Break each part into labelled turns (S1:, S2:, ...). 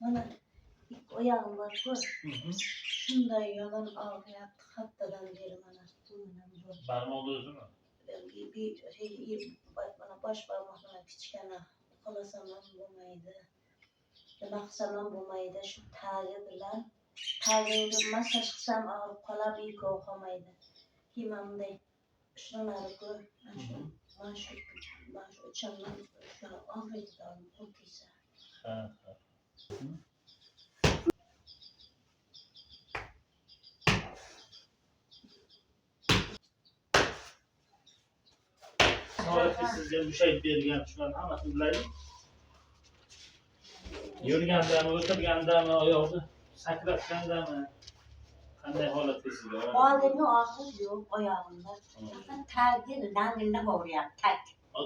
S1: Mana ilk oyağım var bu. Şunday yalan ağrıya hattadan beri mana bu.
S2: Barmoq o'zi mi?
S1: Bir şey bana baş parmağına kichkina uqalasam ham bo'lmaydi. Nima qilsam ham bo'lmaydi. Shu tagi bilan tagimga massaj qilsam og'rib qolib ikov qolmaydi. Keyin bunday ishlanadi-ku. Mana shu ichimdan shu og'riydi qo'l kiysa.
S2: Ha. Noyati sizga mushayib bergan shularni hammasini bilaylik. Yurgandami, o'tirgandami, oyoqni sakratgandami? Qanday holatda sizga?
S1: Oldingi og'riq yo'q oyog'imda. Faqat tagimdan og'riyapti. Tag.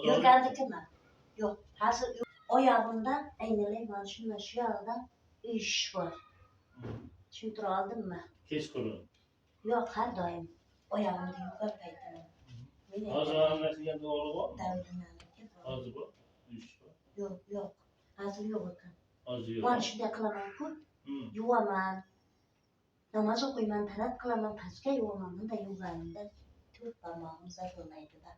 S1: Yurgandikimi? Yo'q. Hozir oyog'imda aynalay mana shu yoqda ish bor. Tushuntira oldimmi?
S2: Kechqurun.
S1: Yo'q, har doim oyog'imda yuqori paytida.
S2: Hozir anlatilgan to'g'ri bormi? Hozir bor. Ish bor.
S1: Yo'q. Hozir yo'q ekan.
S2: Hozir yo'q.
S1: Mana shunday qilaman-ku. Yuvaman. Namoz o'qiyman, tarat qilaman, pastga yuvaman. Bunday yuvganimda to'rt barmog'im zararlaydi-da.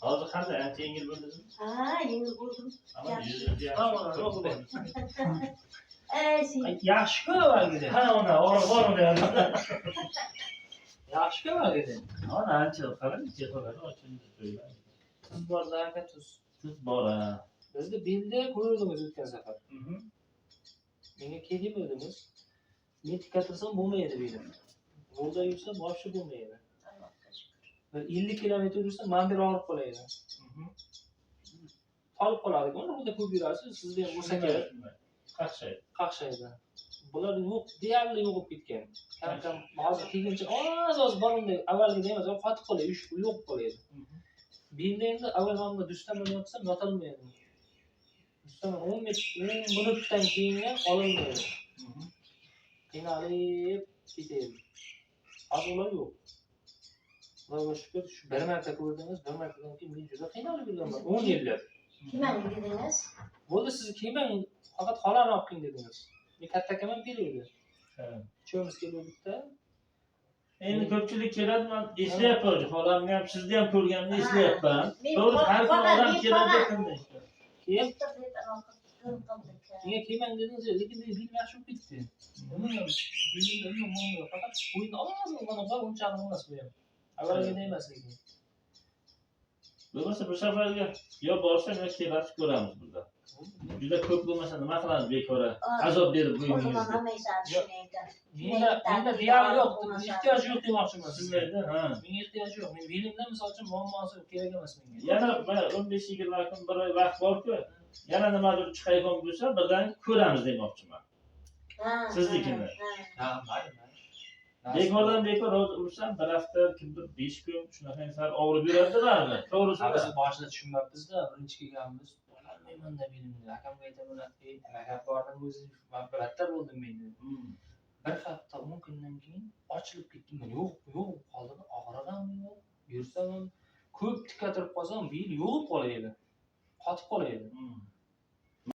S2: Hozir qanday? Ancha yengil bo'ldingizmi?
S1: Ha, yengil bo'ldim.
S3: Yaxshi-ku vaqtida.
S2: Ha, ona, og'riq bormi deyapman.
S3: Yaxshi-ku vaqtida.
S2: Ana ancha qarang, chehralari ochildi to'ylar.
S3: Tuz borda aka tuz.
S2: Tuz bor ha.
S3: Bizda belda ko'rdingiz o'tgan safar. Menga keling dedingiz. Men tikatirsam bo'lmaydi belim. Yo'lda yursam boshi bo'lmaydi. Bir 50 kilometr yursam men bir og'rib qolaydi. Qolib qoladi. Unda ko'p yurasiz, sizda ham bo'lsa kerak. Qaqshaydi. Bular yo'q, deyarli yo'qib ketgan. Kam hozir kelguncha oz borunda avvalgidek emas, qotib qoladi, yo'q qolaydi. Belda endi avvalganda dustam o'ynayapsam yotolmaydi. Dustam 10 minutdan keyin olinmaydi. Qiynalib ketadi. Hozir ular yo'q. Xudoga shukr, shu bir marta ko'rdingiz, bir martadan keyin men juda qiynalib yurganman 10 yillab.
S1: Kimani dedingiz?
S3: Bo'ldi, siz kelmang, faqat xolani olib keling dedingiz. Men katta akaman keluvdi. Uchamiz keluvdik-da.
S2: Endi ko'pchilik keladi, men eslayapman, xolamni ham, sizni ham ko'rganimni eslayapman. To'g'ri, har kuni odam keladi qanday.
S3: Keyin menga kelmang dedingiz, lekin men bil yaxshi bo'lib ketdi. Bildim, faqat o'yinni ozgina bor, unchalik emas bu ham. Avvalgidek emas lekin.
S2: Bo'lmasa bu safarga yo borsam yo kelasiz ko'ramiz burada. Juda ko'p bo'lmasa nima qilamiz bekora? Azob berib bo'yingizga.
S3: Menda deyarli yo'q, ehtiyoj yo'q demoqchiman.
S2: Shundayda, ha.
S3: Menga ehtiyoj yo'q. Men belimda misol uchun muammosi kerak emas menga.
S2: Yana 15-20 kun bir oy vaqt bor-ku. Yana nimadir chiqayotgan bo'lsa, birdan ko'ramiz demoqchiman. Siznikini.
S3: Ha, mayli.
S2: Bekordan bekor ursam bir hafta, kimdir 5 kun shunaqa sal og'rib yuradi baribir. To'g'risi.
S3: Biz boshida tushunmabmiz-da, birinchi kelganmiz. Olmayman deb edim. Akamga aytaman, "Aka bordim o'zi, battar bo'ldim men." Bir hafta 10 kundan keyin ochilib ketdim. Yo'q qoldi, og'riqam yo'q. Yursam ham ko'p tikkatirib qolsam, bel yo'q qolaydi. Qotib qolaydi.